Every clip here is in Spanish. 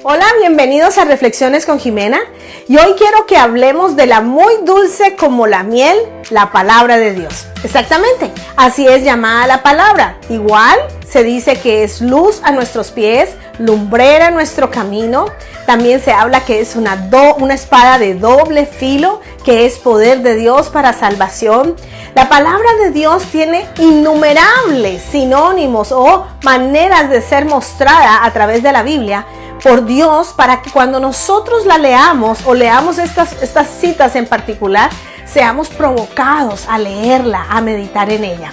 Hola, bienvenidos a Reflexiones con Jimena. Y hoy quiero que hablemos de la muy dulce como la miel, la palabra de Dios. Exactamente, así es llamada la palabra. Igual se dice que es luz a nuestros pies, lumbrera nuestro camino. También se habla que es una espada de doble filo, que es poder de Dios para salvación. La palabra de Dios tiene innumerables sinónimos o maneras de ser mostrada a través de la Biblia por Dios, para que cuando nosotros la leamos o leamos estas citas en particular, seamos provocados a leerla, a meditar en ella.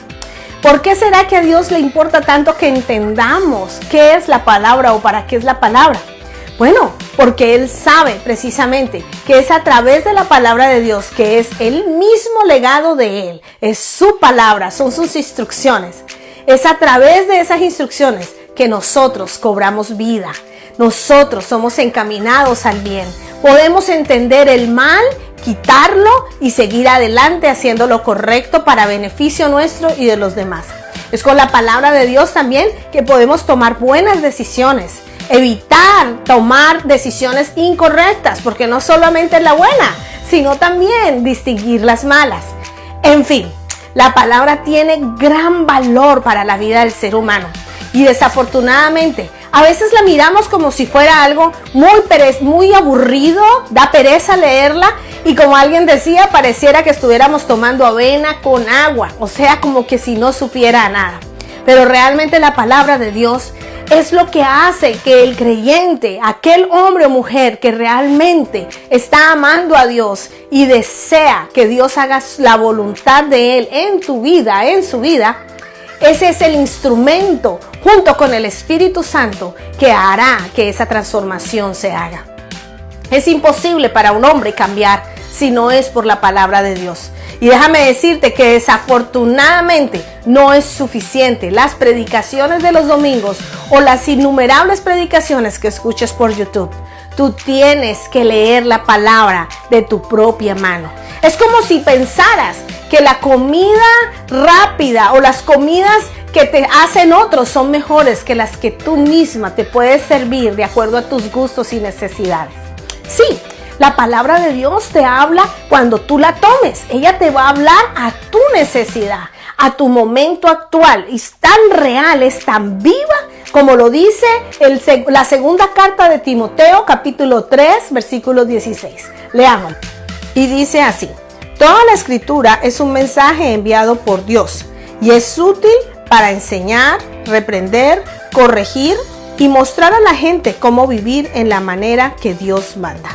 ¿Por qué será que a Dios le importa tanto que entendamos qué es la palabra o para qué es la palabra? Bueno, porque Él sabe precisamente que es a través de la palabra de Dios, que es el mismo legado de Él, es su palabra, son sus instrucciones. Es a través de esas instrucciones que nosotros cobramos vida. Nosotros somos encaminados al bien. Podemos entender el mal, quitarlo y seguir adelante haciendo lo correcto para beneficio nuestro y de los demás. Es con la palabra de Dios también que podemos tomar buenas decisiones, evitar tomar decisiones incorrectas, porque no solamente es la buena, sino también distinguir las malas. En fin, la palabra tiene gran valor para la vida del ser humano y desafortunadamente a veces la miramos como si fuera algo muy aburrido, da pereza leerla y, como alguien decía, pareciera que estuviéramos tomando avena con agua, o sea, como que si no supiera nada. Pero realmente la palabra de Dios es lo que hace que el creyente, aquel hombre o mujer que realmente está amando a Dios y desea que Dios haga la voluntad de Él en tu vida, en su vida, ese es el instrumento junto con el Espíritu Santo que hará que esa transformación se haga. Es imposible para un hombre cambiar si no es por la palabra de Dios. Y déjame decirte que desafortunadamente no es suficiente las predicaciones de los domingos o las innumerables predicaciones que escuches por YouTube. Tú tienes que leer la palabra de tu propia mano. Es como si pensaras que la comida rápida o las comidas que te hacen otros son mejores que las que tú misma te puedes servir de acuerdo a tus gustos y necesidades. Sí, la palabra de Dios te habla cuando tú la tomes. Ella te va a hablar a tu necesidad, a tu momento actual. Y es tan real, es tan viva, como lo dice la segunda carta de Timoteo, capítulo 3, versículo 16. Leamos. Y dice así: toda la escritura es un mensaje enviado por Dios y es útil para enseñar, reprender, corregir y mostrar a la gente cómo vivir en la manera que Dios manda.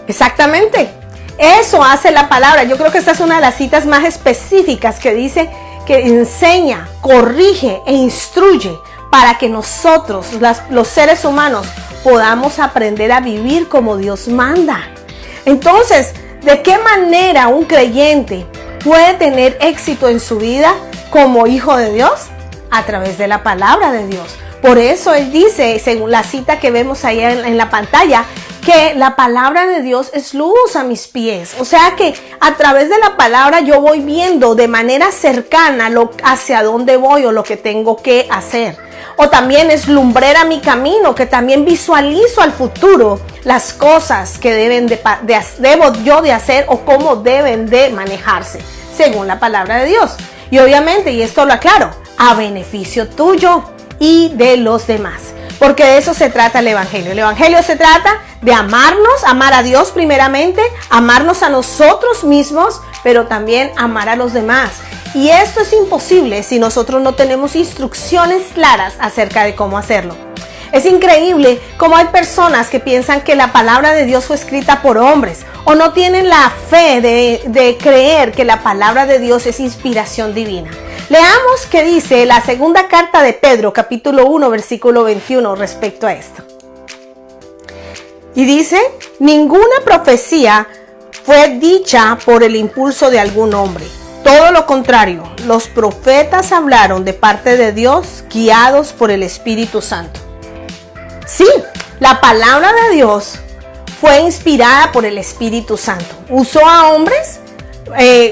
Exactamente, eso hace la palabra. Yo creo que esta es una de las citas más específicas que dice que enseña, corrige e instruye para que nosotros, los seres humanos, podamos aprender a vivir como Dios manda. Entonces, ¿de qué manera un creyente puede tener éxito en su vida como hijo de Dios? A través de la palabra de Dios. Por eso Él dice, según la cita que vemos ahí en la pantalla, que la palabra de Dios es luz a mis pies. O sea que a través de la palabra yo voy viendo de manera cercana hacia dónde voy o lo que tengo que hacer. O también es lumbrera mi camino, que también visualizo al futuro las cosas que debo yo de hacer o cómo deben de manejarse, según la palabra de Dios. Y obviamente, y esto lo aclaro, a beneficio tuyo y de los demás. Porque de eso se trata el Evangelio. El Evangelio se trata de amarnos, amar a Dios primeramente, amarnos a nosotros mismos, pero también amar a los demás. Y esto es imposible si nosotros no tenemos instrucciones claras acerca de cómo hacerlo. Es increíble cómo hay personas que piensan que la palabra de Dios fue escrita por hombres o no tienen la fe de creer que la palabra de Dios es inspiración divina. Leamos qué dice la segunda carta de Pedro, capítulo 1, versículo 21, respecto a esto. Y dice: ninguna profecía fue dicha por el impulso de algún hombre. Todo lo contrario, los profetas hablaron de parte de Dios, guiados por el Espíritu Santo. Sí, la palabra de Dios fue inspirada por el Espíritu Santo. Usó a hombres,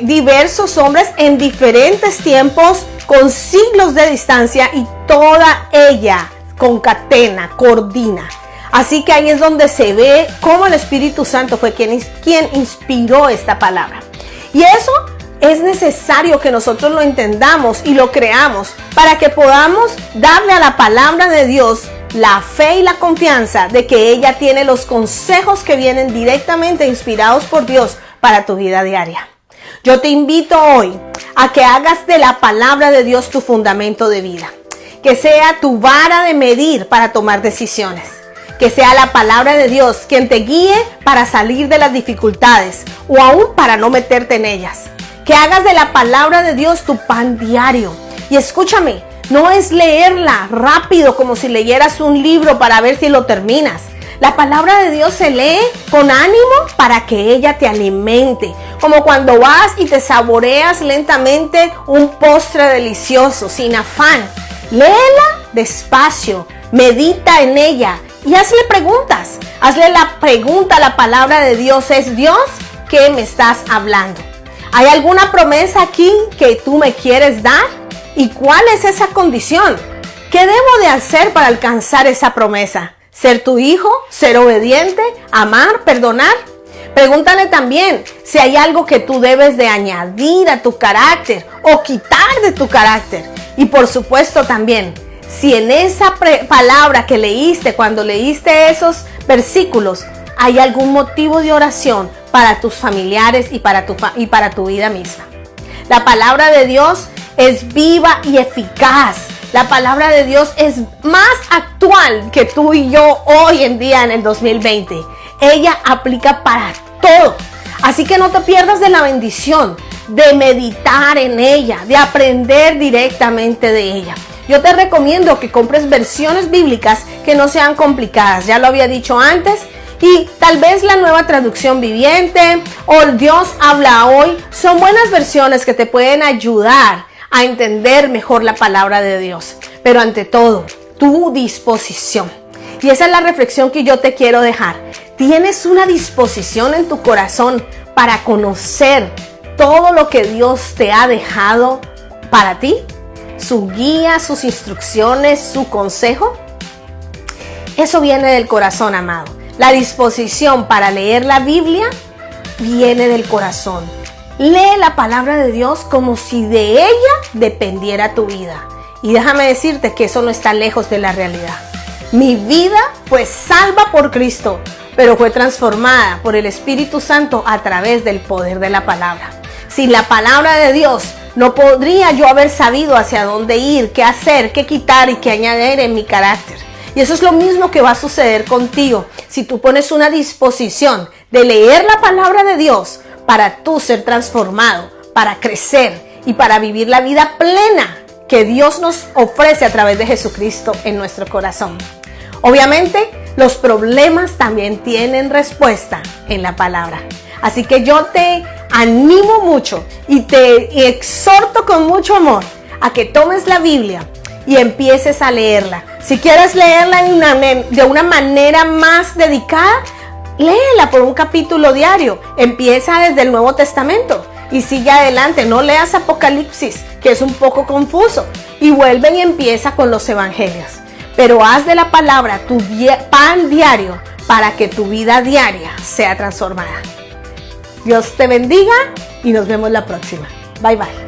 diversos hombres en diferentes tiempos, con siglos de distancia, y toda ella concatena, coordina Así que ahí es donde se ve cómo el Espíritu Santo fue quien inspiró esta palabra. Y eso es necesario que nosotros lo entendamos y lo creamos para que podamos darle a la palabra de Dios la fe y la confianza de que ella tiene los consejos que vienen directamente inspirados por Dios para tu vida diaria. Yo te invito hoy a que hagas de la palabra de Dios tu fundamento de vida, que sea tu vara de medir para tomar decisiones, que sea la palabra de Dios quien te guíe para salir de las dificultades o aún para no meterte en ellas, que hagas de la palabra de Dios tu pan diario. Y escúchame, no es leerla rápido como si leyeras un libro para ver si lo terminas. La palabra de Dios se lee con ánimo para que ella te alimente, como cuando vas y te saboreas lentamente un postre delicioso, sin afán. Léela despacio, medita en ella y hazle preguntas. Hazle la pregunta a la palabra de Dios: ¿es Dios que me estás hablando? ¿Hay alguna promesa aquí que tú me quieres dar? ¿Y cuál es esa condición? ¿Qué debo de hacer para alcanzar esa promesa? ¿Ser tu hijo? ¿Ser obediente? ¿Amar? ¿Perdonar? Pregúntale también si hay algo que tú debes de añadir a tu carácter o quitar de tu carácter. Y por supuesto también, si en esa palabra que leíste, cuando leíste esos versículos, hay algún motivo de oración para tus familiares y para tu vida misma. La palabra de Dios es viva y eficaz. La palabra de Dios es más actual que tú y yo hoy en día en el 2020. Ella aplica para todo. Así que no te pierdas de la bendición de meditar en ella, de aprender directamente de ella. Yo te recomiendo que compres versiones bíblicas que no sean complicadas. Ya lo había dicho antes. Y tal vez la Nueva Traducción Viviente o Dios Habla Hoy son buenas versiones que te pueden ayudar a entender mejor la palabra de Dios. Pero ante todo, tu disposición. Y esa es la reflexión que yo te quiero dejar. ¿Tienes una disposición en tu corazón para conocer todo lo que Dios te ha dejado para ti? Su guía, sus instrucciones, su consejo. Eso viene del corazón, amado. La disposición para leer la Biblia viene del corazón. Lee la palabra de Dios como si de ella dependiera tu vida. Y déjame decirte que eso no está lejos de la realidad. Mi vida fue salva por Cristo, pero fue transformada por el Espíritu Santo a través del poder de la palabra. Sin la palabra de Dios, no podría yo haber sabido hacia dónde ir, qué hacer, qué quitar y qué añadir en mi carácter. Y eso es lo mismo que va a suceder contigo si tú pones una disposición de leer la palabra de Dios para tú ser transformado, para crecer y para vivir la vida plena que Dios nos ofrece a través de Jesucristo en nuestro corazón. Obviamente, los problemas también tienen respuesta en la palabra. Así que yo te animo mucho y te exhorto con mucho amor a que tomes la Biblia y empieces a leerla. Si quieres leerla de una manera más dedicada, léela por un capítulo diario. Empieza desde el Nuevo Testamento y sigue adelante. No leas Apocalipsis, que es un poco confuso, y vuelve y empieza con los evangelios. Pero haz de la palabra tu pan diario para que tu vida diaria sea transformada. Dios te bendiga y nos vemos la próxima. Bye bye.